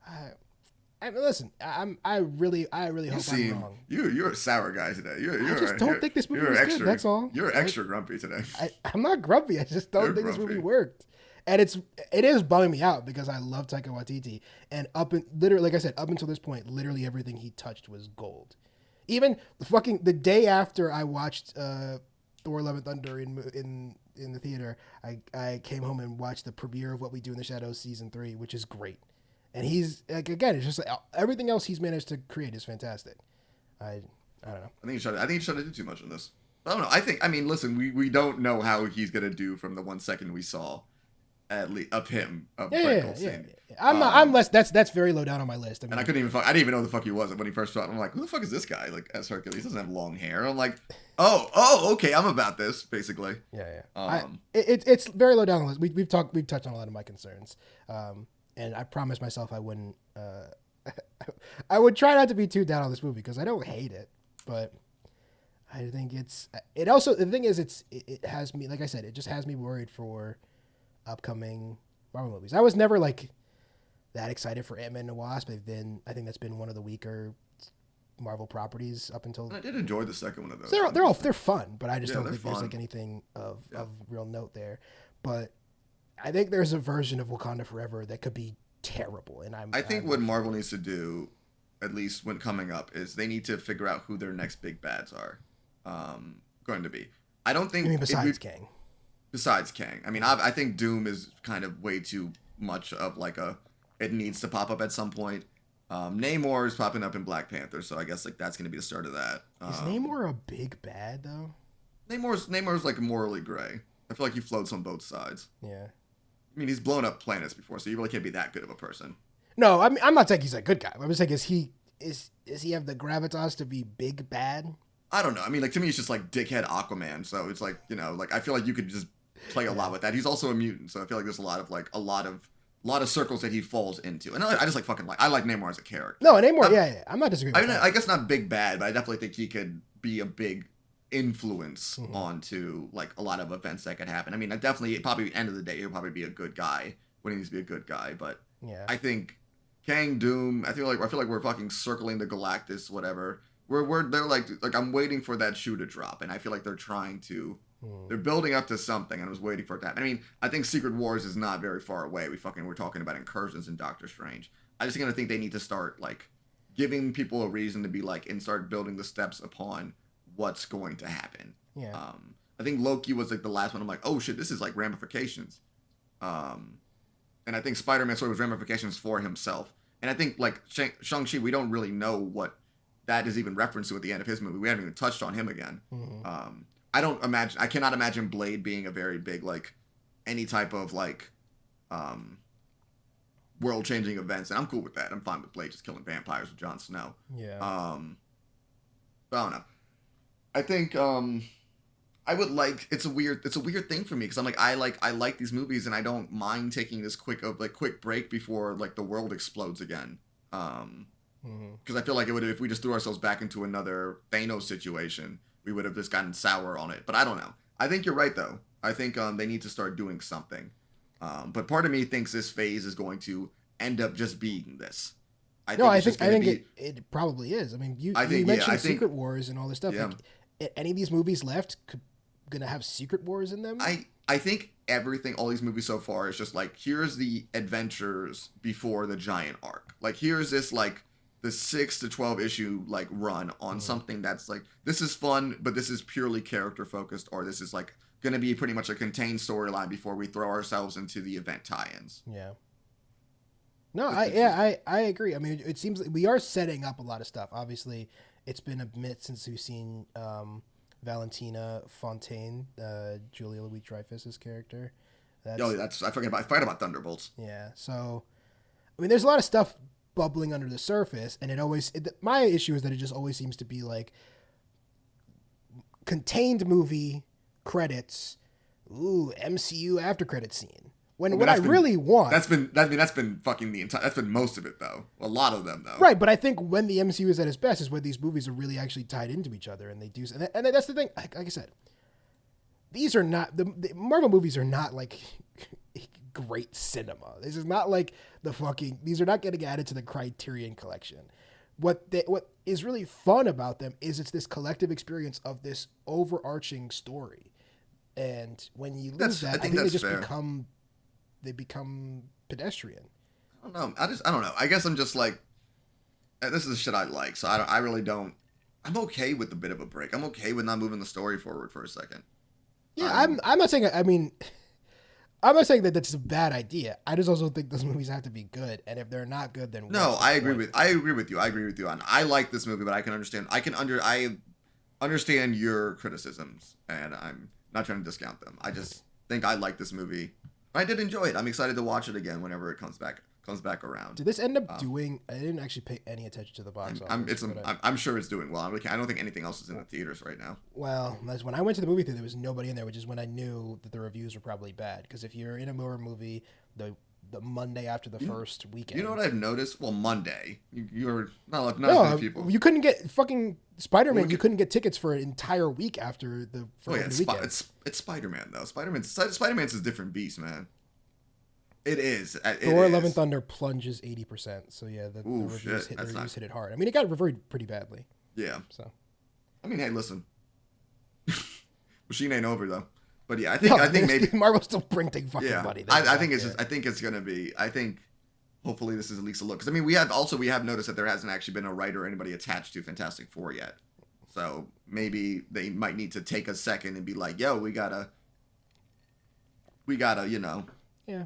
I mean, listen, I really hope I'm wrong. You're a sour guy today. I just don't think this movie was good. That's all. You're extra grumpy today. I'm not grumpy. I just don't think this movie worked. And it is bumming me out because I love Taika Waititi. And literally, like I said, up until this point, literally everything he touched was gold. Even the day after I watched Thor: Love and Thunder in the theater, I came home and watched the premiere of What We Do in the Shadows season 3, which is great. And he's like, again, it's just like everything else he's managed to create is fantastic. I don't know. I think he's trying to do too much in this. I don't know. I mean, listen, we don't know how he's gonna do from the 1 second we saw. At least of him, of Brett Goldstein. Yeah. I'm less. That's very low down on my list. I mean, and I didn't even know who the fuck he was when he first saw it. I'm like, who the fuck is this guy? Like, as Hercules, he doesn't have long hair. I'm like, oh, okay, I'm about this basically. Yeah. It's very low down on the list. We've touched on a lot of my concerns, and I promised myself I wouldn't. I would try not to be too down on this movie because I don't hate it, but I think it also, the thing is, it has me, like I said, it just has me worried for upcoming Marvel movies. I was never like that excited for Ant-Man and the Wasp. I think that's been one of the weaker Marvel properties up until. And I did enjoy the second one of those. They're fun, but I just don't think there's like anything of real note there. But I think there's a version of Wakanda Forever that could be terrible, and I think what Marvel needs to do, at least when coming up, is they need to figure out who their next big bads are going to be. I don't think. I mean, besides Kang. Besides Kang. I mean, I think Doom is kind of way too much of like it needs to pop up at some point. Namor is popping up in Black Panther, so I guess like that's going to be the start of that. Is Namor a big bad though? Namor's like morally gray. I feel like he floats on both sides. Yeah. I mean, he's blown up planets before, so you really can't be that good of a person. No, I mean, I'm not saying he's a good guy. I'm just saying, is he have the gravitas to be big bad? I don't know. I mean, like to me, it's just like dickhead Aquaman. So it's like, like I feel like you could just play a lot with that. He's also a mutant, so I feel like there's a lot of lot of circles that he falls into. And I just like I like Namor as a character. No, Namor, yeah. I'm not disagreeing I with mean, that. I guess not big bad, but I definitely think he could be a big influence onto like a lot of events that could happen. I mean, I definitely probably end of the day he'll probably be a good guy when he needs to be a good guy, but Yeah. I think Kang Doom, I feel like we're fucking circling the Galactus, whatever. They're like I'm waiting for that shoe to drop, and I feel like they're trying to. They're building up to something, and I was waiting for it to happen. I mean, I think Secret Wars is not very far away. We're talking about incursions in Doctor Strange. I just gonna think they need to start like giving people a reason to be like and start building the steps upon what's going to happen. Yeah. I think Loki was like the last one. I'm like, oh shit, this is like ramifications. And I think Spider-Man sort of was ramifications for himself. And I think like Shang-Chi, we don't really know what that is even referenced to at the end of his movie. We haven't even touched on him again. I cannot imagine Blade being a very big, like, any type of, like, world-changing events. And I'm cool with that. I'm fine with Blade just killing vampires with Jon Snow. Yeah. But I don't know. I think, I would like, it's a weird thing for me. Cause I'm like, I like these movies and I don't mind taking this quick break before, like, the world explodes again. Cause I feel like it would, if we just threw ourselves back into another Thanos situation, we would have just gotten sour on it. But I don't know. I think you're right, though. I think they need to start doing something. But part of me thinks this phase is going to end up just being this. I think it probably is. I mean, you think mentioned Secret Wars and all this stuff. Yeah. Like, any of these movies left gonna have Secret Wars in them? I think all these movies so far is just like, here's the adventures before the giant arc. Like, here's this, like, the 6 to 12 issue like run on something that's like, this is fun, but this is purely character focused, or this is like going to be pretty much a contained storyline before we throw ourselves into the event tie-ins. Yeah. No, I agree. I mean, it seems like we are setting up a lot of stuff. Obviously, it's been a minute since we've seen Valentina Fontaine, Julia Louis-Dreyfus's character. I forgot about Thunderbolts. Yeah. So, I mean, there's a lot of stuff bubbling under the surface, and my issue is that it just always seems to be like contained movie credits, MCU after credit scene. What I really want. That's been fucking that's been most of it though. A lot of them though. Right, but I think when the MCU is at its best is when these movies are really actually tied into each other, and they do, and that's the thing. Like I said, these are not the Marvel movies are not like great cinema. This is not like these are not getting added to the Criterion collection. What is really fun about them is it's this collective experience of this overarching story. And when you lose I think they just fair. become pedestrian. I don't know. I don't know. I guess I'm just like, this is shit I like. So I really don't. I'm okay with a bit of a break. I'm okay with not moving the story forward for a second. Yeah, I'm not saying. I mean, I'm not saying that that's a bad idea. I just also think those movies have to be good, and if they're not good, then no. I agree with you. And I like this movie, but I can understand. I understand your criticisms, and I'm not trying to discount them. I just think I like this movie. I did enjoy it. I'm excited to watch it again whenever it comes back around. Did this end up doing? I didn't actually pay any attention to the box office. I'm sure it's doing well. I don't think anything else is in the theaters right now. Well, when I went to the movie theater, there was nobody in there, which is when I knew that the reviews were probably bad. Because if you're in a horror movie, the Monday after the first weekend, you know what I've noticed? Well, Monday, you're not many people. You couldn't get fucking Spider-Man. You couldn't get tickets for an entire week after the first weekend. It's Spider-Man though. Spider-Man's a different beast, man. It is. Thor: Love and Thunder plunges 80%. So yeah, the reviews hit it hard. I mean, it got reviewed pretty badly. Yeah. So, I mean, hey, listen, machine ain't over though. But yeah, I think maybe Marvel's still printing fucking money. I think it's gonna be. I think hopefully this is at least a look. Because I mean, we have noticed that there hasn't actually been a writer or anybody attached to Fantastic Four yet. So maybe they might need to take a second and be like, yo, we gotta, you know. Yeah.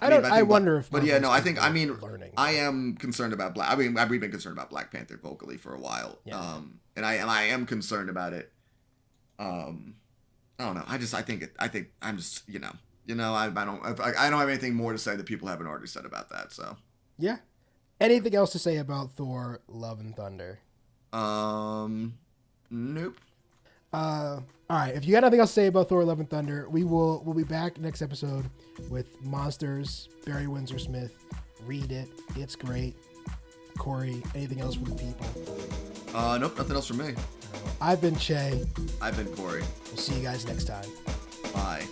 I wonder if. But yeah, no, I am concerned about Black. I mean, we've been concerned about Black Panther vocally for a while. Yeah. And I am concerned about it. I don't know. I think I'm just, I don't have anything more to say that people haven't already said about that. So. Yeah. Anything else to say about Thor: Love and Thunder? Nope. All All right. If you got nothing else to say about Thor: Love and Thunder, we'll be back next episode with Monsters. Barry Windsor Smith. Read it. It's great. Corey, anything else for the people? Nope, nothing else from me. I've been Che. I've been Corey. We'll see you guys next time. Bye.